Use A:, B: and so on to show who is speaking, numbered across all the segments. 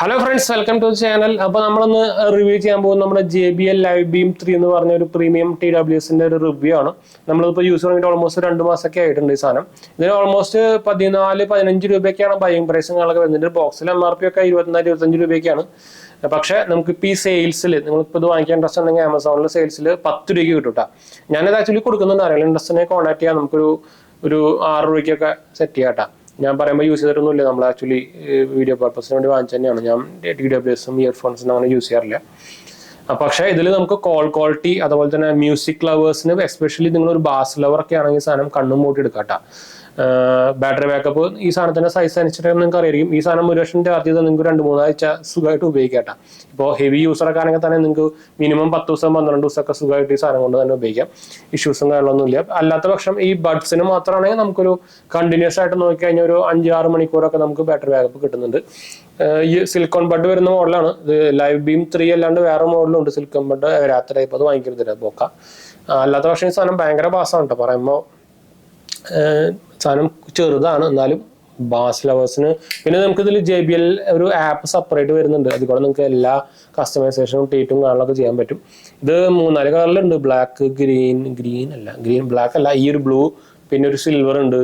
A: Hello friends, welcome to channel. അപ്പോൾ നമ്മളൊന്ന് review ചെയ്യാൻ പോകുന്നത് നമ്മുടെ JBL ലൈവ് ബീം 3 എന്ന് പറഞ്ഞ ഒരു പ്രീമിയം TWSന്റെ ഒരു റിവ്യൂ ആണ്. നമ്മളിപ്പോൾ യൂസ് ചെയ്തിട്ട് ഓൾമോസ്റ്റ് 2 മാസമൊക്കെ ആയിട്ടുണ്ട് ഈ സാധനം. ഇതിന് ഓൾമോസ്റ്റ് 14-15 രൂപയൊക്കെയാണ് ബൈയിങ് പ്രൈസുകളൊക്കെ വരുന്നുണ്ട്. ബോക്സിൽ MRP ഒക്കെ 24-25 രൂപയൊക്കെയാണ്. പക്ഷേ നമുക്കിപ്പോൾ ഈ സെയിൽസിൽ നിങ്ങളിപ്പോൾ ഇത് വാങ്ങിക്കാൻ ഇൻട്രസ്റ്റ് ഉണ്ടെങ്കിൽ ആമസോണിൽ സെയിൽസിൽ 10 രൂപയ്ക്ക് കിട്ടും കേട്ടോ. ഞാനിത് ആക്ച്വലി കൊടുക്കുന്നുണ്ട്. അറിയാം, ഇൻട്രസ്റ്റിനെ കോൺടാക്ട് ചെയ്യാം. നമുക്കൊരു 6 രൂപയ്ക്കൊക്കെ സെറ്റ് ചെയ്യാം കേട്ടോ. ഞാൻ പറയുമ്പോൾ യൂസ് ചെയ്തിട്ടൊന്നുമില്ല. നമ്മൾ ആക്ച്വലി വീഡിയോ പർപ്പസിന് വേണ്ടി വാങ്ങിച്ചു തന്നെയാണ്. ഞാൻ TWSും ഇയർഫോൺസും അങ്ങനെ യൂസ് ചെയ്യാറില്ല. പക്ഷേ ഇതിൽ നമുക്ക് കോൾ ക്വാളിറ്റി, അതുപോലെ തന്നെ മ്യൂസിക് ലവേഴ്സിന്, എസ്പെഷ്യലി നിങ്ങളൊരു ബാസ് ലവർ ഒക്കെ ആണെങ്കിൽ സാധനം കണ്ണും മൂട്ടി എടുക്കാം കേട്ടോ. ബാറ്ററി ബാക്കപ്പ് ഈ സാധനത്തിന്റെ സൈസ് അനുസരിച്ചിട്ട് നിങ്ങൾക്ക് അറിയാം. ഈ സാധനം 1 വർഷം ചാർജ് ചെയ്താൽ നിങ്ങൾക്ക് 2-3 ആഴ്ച സുഖമായിട്ട് ഉപയോഗിക്കാം കേട്ടോ. ഇപ്പോൾ ഹെവി യൂസറൊക്കെ ആണെങ്കിൽ തന്നെ നിങ്ങൾക്ക് മിനിമം 10 ദിവസം 12 ദിവസമൊക്കെ സുഖമായിട്ട് ഈ സാധനം കൊണ്ട് തന്നെ ഉപയോഗിക്കാം. ഇഷ്യൂസും കാര്യങ്ങളൊന്നുമില്ല. അല്ലാത്ത പക്ഷം ഈ ബഡ്സിന് മാത്രമാണെങ്കിൽ നമുക്കൊരു കണ്ടിന്യൂസ് ആയിട്ട് നോക്കിക്കഴിഞ്ഞാൽ ഒരു 5-6 മണിക്കൂറൊക്കെ നമുക്ക് ബാറ്ററി ബാക്കപ്പ് കിട്ടുന്നുണ്ട്. ഈ സിലിക്കോൺ ബഡ് വരുന്ന മോഡലാണ് ഇത്. ലൈവ് ബീം 3 അല്ലാണ്ട് വേറെ മോഡലും ഉണ്ട് സിലിക്കോൺ ബഡ് വരാത്ത ടൈപ്പ്. അത് വാങ്ങിക്കരുത് പോക്കാം. അല്ലാത്ത പക്ഷേ ഈ സാധനം ഭയങ്കര ബാസാണ് കേട്ടോ. പറയുമ്പോൾ സാധനം ചെറുതാണ്, എന്നാലും ബാസ് ലവേഴ്സിന്. പിന്നെ നമുക്ക് ഇതിൽ JBL ഒരു ആപ്പ് സെപ്പറേറ്റ് വരുന്നുണ്ട്. അതുകൂടെ നിങ്ങൾക്ക് എല്ലാ കസ്റ്റമൈസേഷനും ടീറ്റും കാണാനൊക്കെ ചെയ്യാൻ പറ്റും. ഇത് 3-4 കളറിലുണ്ട്. ബ്ലാക്ക്, ബ്ലാക്ക് അല്ല, ഈ ഒരു ബ്ലൂ, പിന്നെ ഒരു സിൽവർ ഉണ്ട്.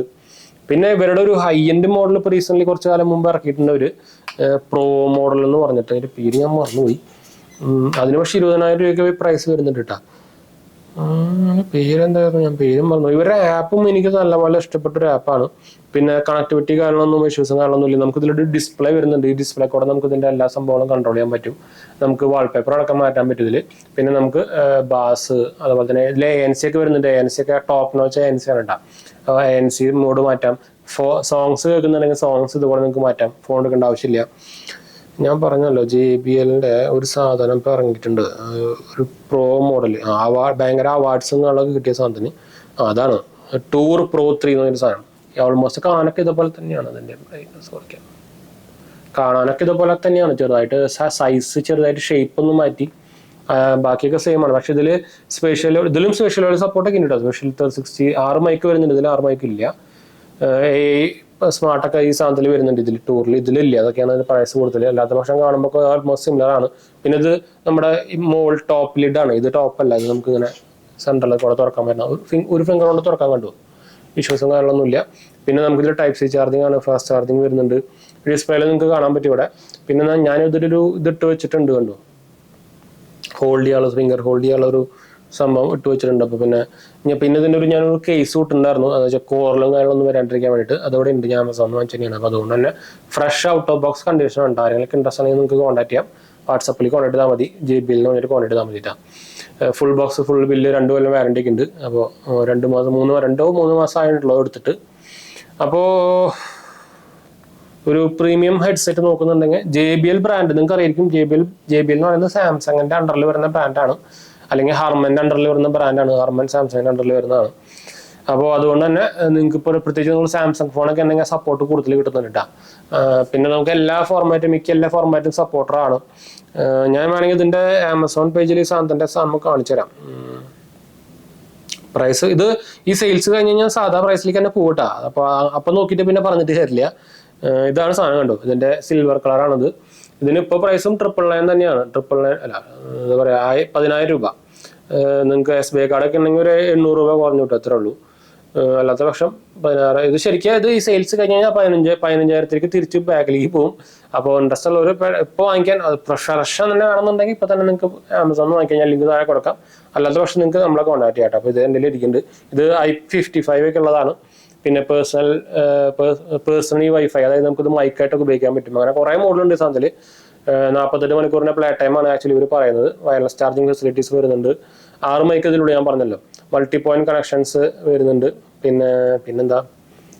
A: പിന്നെ ഇവരുടെ ഒരു ഹൈ എൻഡ് മോഡൽ ഇപ്പോൾ റീസെന്റ് കുറച്ച് കാലം മുമ്പ് ഇറക്കിയിട്ടുണ്ട്. ഒരു പ്രോ മോഡൽ എന്ന് പറഞ്ഞിട്ട്, അതിന്റെ പേര് ഞാൻ മറന്നുപോയി. അതിന് പക്ഷേ 20,000 രൂപയ്ക്ക് പ്രൈസ് വരുന്നുണ്ട് കേട്ടോ. പേരെന്തായിരുന്നു, ഞാൻ പേരും പറഞ്ഞു. ഇവരുടെ ആപ്പും എനിക്ക് നല്ലപോലെ ഇഷ്ടപ്പെട്ട ഒരു ആപ്പാണ്. പിന്നെ കണക്ടിവിറ്റി കാരണമൊന്നും ഇഷ്യൂസും കാരണമൊന്നുമില്ല. നമുക്ക് ഇതിലൊരു ഡിസ്പ്ലേ വരുന്നുണ്ട്. ഈ ഡിസ്പ്ലേ കൂടെ നമുക്ക് ഇതിന്റെ എല്ലാ സംഭവങ്ങളും കൺട്രോൾ ചെയ്യാൻ പറ്റും. നമുക്ക് വാൾപേപ്പർ അടക്കം മാറ്റാൻ പറ്റും ഇതിൽ. പിന്നെ നമുക്ക് ബാസ്, അതുപോലെ തന്നെ ഇതിൽ ANC ഒക്കെ വരുന്നുണ്ട്. ANC ഒക്കെ ടോപ്പ് നോച്ച് ANC ആണ് കേട്ടോ. ANC മോഡ് മാറ്റാം. സോങ്സ് കേൾക്കുന്നുണ്ടെങ്കിൽ സോങ്സ് ഇതുപോലെ നിങ്ങൾക്ക് മാറ്റാം. ഫോൺ എടുക്കേണ്ട ആവശ്യമില്ല. ഞാൻ പറഞ്ഞല്ലോ, JBLന്റെ ഒരു സാധനം ഇപ്പം ഇറങ്ങിയിട്ടുണ്ട്, ഒരു പ്രോ മോഡൽ. ഭയങ്കര അവാർഡ്സും കാര്യങ്ങളൊക്കെ കിട്ടിയ സാധനത്തിന് അതാണ് ടൂർ പ്രോ 3 എന്ന് പറഞ്ഞൊരു സാധനം. ഓൾമോസ്റ്റ് കാണാനൊക്കെ ഇതുപോലെ തന്നെയാണ്. അതിൻ്റെ കാണാനൊക്കെ ഇതുപോലെ തന്നെയാണ്. ചെറുതായിട്ട് സൈസ്, ചെറുതായിട്ട് ഷേപ്പ് ഒന്ന് മാറ്റി, ബാക്കിയൊക്കെ സെയിം ആണ്. പക്ഷെ ഇതിലും സ്പെഷ്യൽ സപ്പോർട്ടൊക്കെ ഉണ്ട് കേട്ടോ. സ്പെഷ്യൽ 360 6 മൈക്ക് വരുന്നുണ്ട്. ഇതിൽ 6 മൈക്ക് ഇല്ല. സ്മാർട്ടൊക്കെ ഈ സാധനത്തിൽ വരുന്നുണ്ട്. ഇതിൽ ടൂറിൽ ഇതിലില്ല. അതൊക്കെയാണ് അതിന് പ്രൈസ് കൂടുതൽ. അല്ലാത്ത പക്ഷം കാണുമ്പോൾ ഓൾമോസ്റ്റ് സിമിലർ ആണ്. പിന്നെ ഇത് നമ്മുടെ ടോപ്പ് ലിഡാണ്. ഇത് ടോപ്പല്ല. ഇത് നമുക്ക് ഇങ്ങനെ സെൻട്രലിൽ കൂടെ തുറക്കാൻ പറ്റുന്ന ഒരു ഫിംഗർ കൊണ്ട് തുറക്കാൻ കണ്ടു. ഇഷ്യൂസും കാര്യങ്ങളൊന്നുമില്ല. പിന്നെ നമുക്കിതിൽ Type-C ചാർജിങ് ആണ്. ഫാസ്റ്റ് ചാർജിങ് വരുന്നുണ്ട്. ഡിസ്പ്ലേയിൽ നിങ്ങൾക്ക് കാണാൻ പറ്റും ഇവിടെ. പിന്നെ ഞാൻ ഇതിട്ട് വെച്ചിട്ടുണ്ട്, കണ്ടു. ഫിംഗർ ഹോൾഡ് ചെയ്യാനുള്ള ഒരു സംഭവം ഇട്ട് വെച്ചിട്ടുണ്ട്. അപ്പോൾ പിന്നെ ഇതിൻ്റെ ഞാനൊരു കേസ് ഇട്ടുണ്ടായിരുന്നു. എന്ന് വെച്ചാൽ കോറിലും കാര്യങ്ങളൊന്നും വരാണ്ടിരിക്കാൻ വേണ്ടിയിട്ട്. അതോടെ ഉണ്ട്. ഞാൻ ആമസോണിൽ വാങ്ങിച്ചു തന്നെയാണ്. അപ്പോൾ അതുകൊണ്ട് തന്നെ fresh out of box condition ഉണ്ട്. ആരെങ്കിലും ഇൻട്രസ്റ്റ് ആണെങ്കിൽ നിങ്ങൾക്ക് കോൺടാക്ട് ചെയ്യാം. വാട്സപ്പിൽ കോൺടാക്ട് ചെയ്താൽ മതി. JBL എന്ന് പറഞ്ഞിട്ട് കോൺടാക്ട് ചെയ്താൽ മതിട്ടാ. ഫുൾ ബോക്സ് ഫുൾ ബില്ല് 2 കൊല്ലം വാറണ്ടി ഒക്കെ ഉണ്ട്. അപ്പോൾ 2-3 മാസം ആയിട്ടുള്ളത് എടുത്തിട്ട്. അപ്പോൾ ഒരു പ്രീമിയം ഹെഡ്സെറ്റ് നോക്കുന്നുണ്ടെങ്കിൽ JBL ബ്രാൻഡ് നിങ്ങൾക്ക് അറിയായിരിക്കും. JBL എന്ന് പറയുന്നത് സാംസങ്ങിന്റെ അണ്ടറിൽ വരുന്ന ബ്രാൻഡാണ്. അല്ലെങ്കിൽ ഹാർമന്റെ അണ്ടറിൽ വരുന്ന ബ്രാൻഡാണ്. ഹാർമൻ സാംസങ്ങിന്റെ അണ്ടറിൽ വരുന്നതാണ്. അപ്പോൾ അതുകൊണ്ട് തന്നെ നിങ്ങൾക്ക് ഇപ്പോൾ പ്രത്യേകിച്ച് നിങ്ങൾ സാംസങ് ഫോണൊക്കെ ഉണ്ടെങ്കിൽ സപ്പോർട്ട് കൂടുതൽ കിട്ടുന്നുണ്ട് കേട്ടോ. പിന്നെ നമുക്ക് മിക്ക എല്ലാ ഫോർമാറ്റും സപ്പോർട്ടറാണ്. ഞാൻ വേണമെങ്കിൽ ഇതിന്റെ ആമസോൺ പേജിൽ ഈ സാധനത്തിന്റെ സാധനം കാണിച്ചു തരാം. പ്രൈസ് ഇത് ഈ സെയിൽസ് കഴിഞ്ഞ് കഴിഞ്ഞാൽ സാധാ പ്രൈസിലേക്ക് തന്നെ പോകട്ടാ. അപ്പോൾ നോക്കിയിട്ട് പിന്നെ പറഞ്ഞിട്ട് തരില്ല. ഇതാണ് സാധനം, കണ്ടു. ഇതിന്റെ സിൽവർ കളറാണിത്. ഇതിന് ഇപ്പോൾ പ്രൈസും 999 തന്നെയാണ്. 999 അല്ല, എന്താ പറയുക, 10,000 രൂപ. നിങ്ങൾക്ക് SBI കാർഡൊക്കെ ഉണ്ടെങ്കിൽ ഒരു 800 രൂപ കുറഞ്ഞു കിട്ടും, അത്രേ ഉള്ളൂ. അല്ലാത്ത പക്ഷം 16. ഇത് ശരിക്കും ഈ സെയിൽസ് കഴിഞ്ഞ് കഴിഞ്ഞാൽ 15,000 തിരിച്ച് ബാക്കിലേക്ക് പോകും. അപ്പോൾ ഇൻട്രസ്റ്റ് ഉള്ളവർ ഇപ്പോൾ വാങ്ങിക്കാൻ ഫ്രഷ് തന്നെ വേണമെന്നുണ്ടെങ്കിൽ ഇപ്പോൾ തന്നെ നിങ്ങൾക്ക് ആമസോണിൽ വാങ്ങിക്കഴിഞ്ഞാൽ ലിങ്ക് താഴെ കൊടുക്കാം. അല്ലാത്ത പക്ഷം നിങ്ങൾക്ക് നമ്മളെ കോൺടാക്ട് ചെയ്യാം. അപ്പോൾ ഇത് എൻ്റെ ഇരിക്കുന്നുണ്ട്. ഇത് I55 ഒക്കെ ഉള്ളതാണ്. പിന്നെ പേഴ്സണലി വൈഫൈ, അതായത് നമുക്കിത് മൈക്കായിട്ടൊക്കെ ഉപയോഗിക്കാൻ പറ്റും. അങ്ങനെ കുറേ മോഡലുണ്ട് ഈ സാധനത്തിൽ. 48 മണിക്കൂറിൻ്റെ പ്ലേ ടൈമാണ് ആക്ച്വലി ഇവർ പറയുന്നത്. വയർലെസ് ചാർജിങ് ഫെസിലിറ്റീസ് വരുന്നുണ്ട്. 6 മൈക്ക് ഇതിലൂടെ ഞാൻ പറഞ്ഞല്ലോ. മൾട്ടി പോയിന്റ് കണക്ഷൻസ് വരുന്നുണ്ട്. പിന്നെന്താ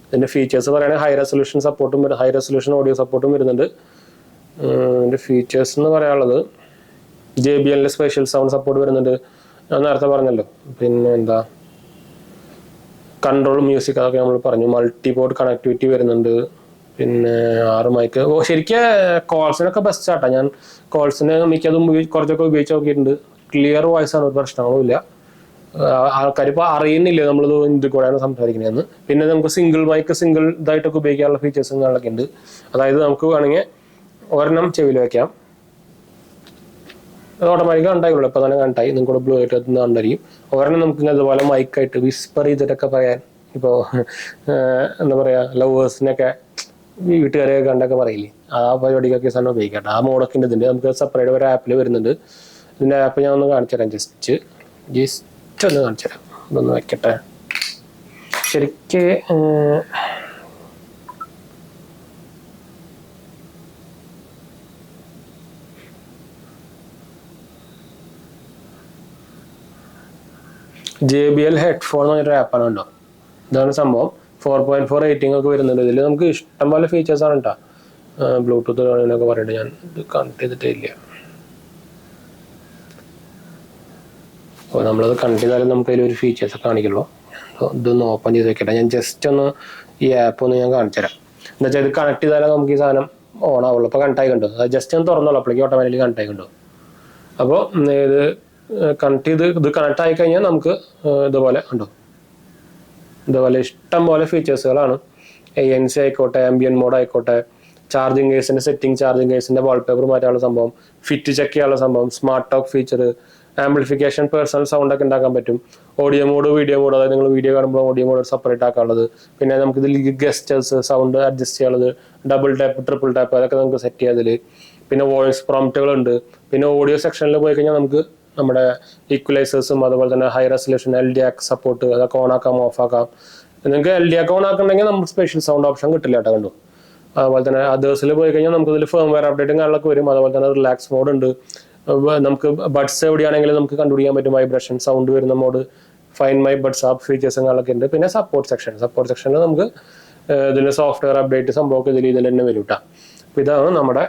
A: ഇതിൻ്റെ ഫീച്ചേഴ്സ് പറയുകയാണെങ്കിൽ ഹൈ റെസൊല്യൂഷൻ ഓഡിയോ സപ്പോർട്ടും വരുന്നുണ്ട്. ഇതിൻ്റെ ഫീച്ചേഴ്സ് എന്ന് പറയാനുള്ളത് JBL സ്പെഷ്യൽ സൗണ്ട് സപ്പോർട്ട് വരുന്നുണ്ട്, ഞാൻ നേരത്തെ പറഞ്ഞല്ലോ. പിന്നെ എന്താ കൺട്രോൾ മ്യൂസിക്, അതൊക്കെ നമ്മൾ പറഞ്ഞു. മൾട്ടി പോർട്ട് കണക്ടിവിറ്റി വരുന്നുണ്ട്. പിന്നെ 6 മൈക്ക്. ശരിക്കും കോൾസിനൊക്കെ ബെസ്റ്റ് ആട്ടാ. ഞാൻ കോൾസിന് മിക്കതും കുറച്ചൊക്കെ ഉപയോഗിച്ച് നോക്കിയിട്ടുണ്ട്. ക്ലിയർ വോയിസ് ആണ്, ഒരു പ്രശ്നങ്ങളും ഇല്ല. ആൾക്കാർ ഇപ്പോൾ അറിയുന്നില്ല നമ്മളിത് ഇതിൽ കൂടെയാണ് സംസാരിക്കുന്നതെന്ന്. പിന്നെ നമുക്ക് സിംഗിൾ ഇതായിട്ടൊക്കെ ഉപയോഗിക്കാനുള്ള ഫീച്ചേഴ്സും കാര്യങ്ങളൊക്കെ ഉണ്ട്. അതായത് നമുക്ക് വേണമെങ്കിൽ ഒരെണ്ണം ചെവിയിൽ വെക്കാം. അത് ഓട്ടോമാറ്റിക് കണ്ടായിക്കുള്ളൂ. ഇപ്പൊ തന്നെ കണ്ടായി. നിങ്ങൾക്ക് ബ്ലൂ ആയിട്ട് കണ്ടായിരിക്കും. ഒരെണ്ണം നമുക്ക് അതുപോലെ മൈക്കായിട്ട് വിസ്പർ ചെയ്തിട്ടൊക്കെ പറയാൻ, ഇപ്പോൾ എന്താ പറയാ, ലവേഴ്സിനൊക്കെ വീട്ടുകാരെയൊക്കെ കണ്ടൊക്കെ പറയില്ലേ, ആ പരിപാടിക്കൊക്കെ സാധനം ഉപയോഗിക്കട്ടെ. ആ മോഡൊക്കെ ഉണ്ട്. ഇതിന്റെ നമുക്ക് സെപ്പറേറ്റ് ഒരു ആപ്പിൽ വരുന്നുണ്ട്. ഇതിന്റെ ആപ്പ് ഞാൻ ഒന്ന് കാണിച്ചു തരാം. ജസ്റ്റ് ഒന്ന് കാണിച്ചു തരാം. ഇതൊന്ന് വെക്കട്ടെ. ശരിക്ക് JBL ഹെഡ്ഫോൺ എന്ന് പറഞ്ഞൊരു ആപ്പാണ് കേട്ടോ. ഇതാണ് സംഭവം. 4.4 റേറ്റിംഗ് ഒക്കെ വരുന്നുണ്ട്. ഇതിൽ നമുക്ക് ഇഷ്ടം പോലെ ഫീച്ചേഴ്സ് ആണ് കേട്ടോ. ബ്ലൂടൂത്ത് കാണാനൊക്കെ പറഞ്ഞിട്ട് ഞാൻ ഇത് കണക്ട് ചെയ്തിട്ടില്ല. അപ്പോൾ നമ്മളത് കണക്ട് ചെയ്താലും നമുക്ക് അതിലൊരു ഫീച്ചേഴ്സ് കാണിക്കുള്ളൂ. ഇതൊന്ന് ഓപ്പൺ ചെയ്ത് വെക്കട്ടെ. ഞാൻ ജസ്റ്റ് ഒന്ന് ഈ ആപ്പ് ഒന്ന് ഞാൻ കാണിച്ചു തരാം. എന്താ വെച്ചാൽ ഇത് കണക്ട് ചെയ്താലേ നമുക്ക് ഈ സാധനം ഓൺ ആവുള്ളൂ. അപ്പോൾ കണക്ട് ആയി കണ്ടു. അത് ജസ്റ്റ് ഒന്ന് തുറന്നുള്ളൂ, അപ്പോഴേക്കും ഓട്ടോമാറ്റിക്കലി കണക്ട് ആയി കണ്ടു. അപ്പോൾ ഇത് കണക്ട് ചെയ്ത് ഇത് കണക്ട് ആയി കഴിഞ്ഞാൽ നമുക്ക് ഇതുപോലെ ഉണ്ടോ, ഇതുപോലെ ഇഷ്ടം പോലെ ഫീച്ചേഴ്സുകളാണ്. ANC ആയിക്കോട്ടെ, ആംബിയൻ മോഡ് ആയിക്കോട്ടെ, ചാർജിങ് കേസിന്റെ സെറ്റിംഗ്, ചാർജിങ് കേസിന്റെ വാൾപേപ്പർ മാറ്റാനുള്ള സംഭവം, ഫിറ്റ് ചെക്ക് ചെയ്യാനുള്ള സംഭവം, smart talk feature, amplification, personal sound ഒക്കെ ഉണ്ടാക്കാൻ പറ്റും. ഓഡിയോ മോഡ്, വീഡിയോ മോഡ്, അതായത് നിങ്ങൾ വീഡിയോ കാണുമ്പോൾ ഓഡിയോ മോഡ് സെപ്പറേറ്റ് ആക്കാനുള്ളത്. പിന്നെ നമുക്ക് ഇതിൽ ഗസ്റ്റേഴ്സ് സൗണ്ട് അഡ്ജസ്റ്റ് ചെയ്യാനുള്ളത്, ഡബിൾ ടാപ്പ്, ട്രിപ്പിൾ ടാപ്പ്, അതൊക്കെ നമുക്ക് സെറ്റ് ചെയ്യാം ഇതിൽ. പിന്നെ വോയിസ് പ്രോംപ്റ്റുകളുണ്ട്. പിന്നെ ഓഡിയോ സെക്ഷനിൽ പോയി കഴിഞ്ഞാൽ നമുക്ക് നമ്മുടെ ഈക്വലൈസേഴ്സും അതുപോലെ തന്നെ ഹൈ റെസൊല്യൂഷൻ LDAC സപ്പോർട്ട്, അതൊക്കെ ഓൺ ആക്കാം, ഓഫ് ആക്കാം. നിങ്ങൾക്ക് LDAC ഓൺ ആക്കണമെങ്കിൽ നമുക്ക് സ്പെഷ്യൽ സൗണ്ട് ഓപ്ഷൻ കിട്ടില്ല കേട്ടോ, കണ്ടു. അതുപോലെ തന്നെ അതേഴ്സിൽ പോയി കഴിഞ്ഞാൽ നമുക്ക് ഇതിൽ ഫേംവെയർ അപ്ഡേറ്റും കാര്യങ്ങളൊക്കെ വരും. അതുപോലെ തന്നെ റിലാക്സ് മോഡ് ഉണ്ട്. നമുക്ക് ബഡ്സ് എവിടെയാണെങ്കിലും നമുക്ക് കണ്ടുപിടിക്കാൻ പറ്റും. വൈബ്രേഷൻ സൗണ്ട് വരുന്ന mode, find my buds app ഫീച്ചേഴ്സും കാര്യങ്ങളൊക്കെ ഉണ്ട്. പിന്നെ സപ്പോർട്ട് സെക്ഷനിൽ നമുക്ക് ഇതിന്റെ സോഫ്റ്റ്വെയർ അപ്ഡേറ്റ് സംഭവമൊക്കെ ഇതിൽ തന്നെ വരും കേട്ടോ. അപ്പോൾ ഇതാണ് നമ്മുടെ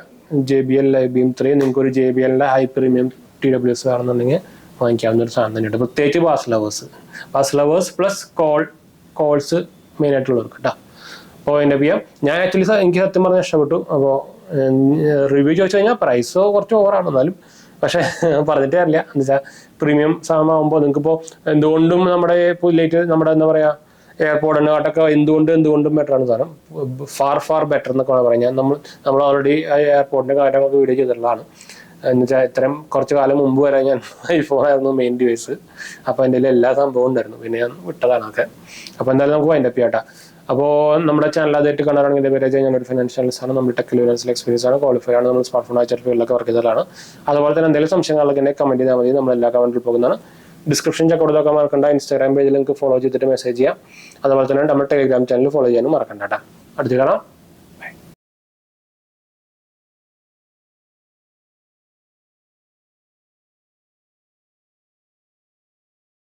A: JBL Live Beam 3. നിങ്ങൾക്ക് ഒരു JBLന്റെ ഹൈ പ്രീമിയം TWS വേണമെന്നുണ്ടെങ്കിൽ വാങ്ങിക്കാവുന്ന ഒരു സാധനം തന്നെയുണ്ട്. പ്രത്യേകിച്ച് bass lovers plus calls main ആയിട്ടുള്ളവർക്ക് കേട്ടോ. അപ്പോൾ എൻ്റെ ചെയ്യാം. ഞാൻ ആക്ച്വലി എനിക്ക് സത്യം പറഞ്ഞാൽ ഇഷ്ടപ്പെട്ടു. അപ്പോൾ റിവ്യൂ ചോദിച്ചു കഴിഞ്ഞാൽ പ്രൈസ് കുറച്ച് ഓവറാണ്, എന്നാലും പക്ഷേ പറഞ്ഞിട്ടേ അറിയില്ല. എന്താ വെച്ചാൽ പ്രീമിയം സാധനമാകുമ്പോൾ നിങ്ങൾക്കിപ്പോൾ എന്തുകൊണ്ടും നമ്മുടെ നമ്മുടെ എന്താ പറയുക, എയർപോർട്ടിനെക്കാട്ടൊക്കെ എന്തുകൊണ്ടും ബെറ്റർ ആണ് സാധനം. ഫാർ ബെറ്റർ എന്നൊക്കെ വേണം പറയാം. നമ്മൾ ഓൾറെഡി എയർപോർട്ടിൻ്റെ കാര്യങ്ങളൊക്കെ വീഡിയോ ചെയ്തിട്ടുള്ളതാണ്. എന്നുവെച്ചാൽ ഇത്രയും കുറച്ച് കാലം മുമ്പ് വരെ ഞാൻ iPhone-ആയിരുന്നു മെയിൻ ഡിവൈസ്. അപ്പോൾ എൻ്റെ എല്ലാ സംഭവം ഉണ്ടായിരുന്നു. പിന്നെ ഞാൻ വിട്ടതാണ് ഒക്കെ. അപ്പോൾ എന്തായാലും നമുക്ക് വൈൻഡപ്പ് ചെയ്യാം കേട്ടോ. അപ്പോൾ നമ്മുടെ ചാനൽ ആദ്യമായിട്ട് കാണാനാണെങ്കിൽ എൻ്റെ പേര് ഞാനൊരു ഫിനാൻഷ്യൽ ആണ്. നമ്മൾ ടെക് ലെവൽസിൽ എക്സ്പീരിയൻസ് ആണ്, ക്വാളിഫൈ ആണ്. നമ്മൾ സ്മാർട്ട് ഫോൺ ആയിട്ട് ഫീൽഡിലൊക്കെ വർക്ക് ചെയ്തതാണ്. അതുപോലെ തന്നെ എന്തെങ്കിലും സംശയങ്ങളൊക്കെ എന്നെ കമൻറ്റ് ചെയ്താൽ മതി. നമ്മളെല്ലാ കമൻറ്റിൽ പോകുന്നതാണ്. ഡിസ്ക്രിപ്ഷൻ ചെക്ക് കൊടുത്തൊക്കെ മറക്കണ്ട. ഇൻസ്റ്റാഗ്രാം പേജിൽ നിങ്ങൾക്ക് ഫോളോ ചെയ്തിട്ട് മെസ്സേജ് ചെയ്യാം. അതുപോലെ തന്നെ നമ്മുടെ ടെലിഗ്രാം ചാനൽ ഫോളോ ചെയ്യാനും മറക്കണ്ട കേട്ടോ. അടുത്ത് കാണാം.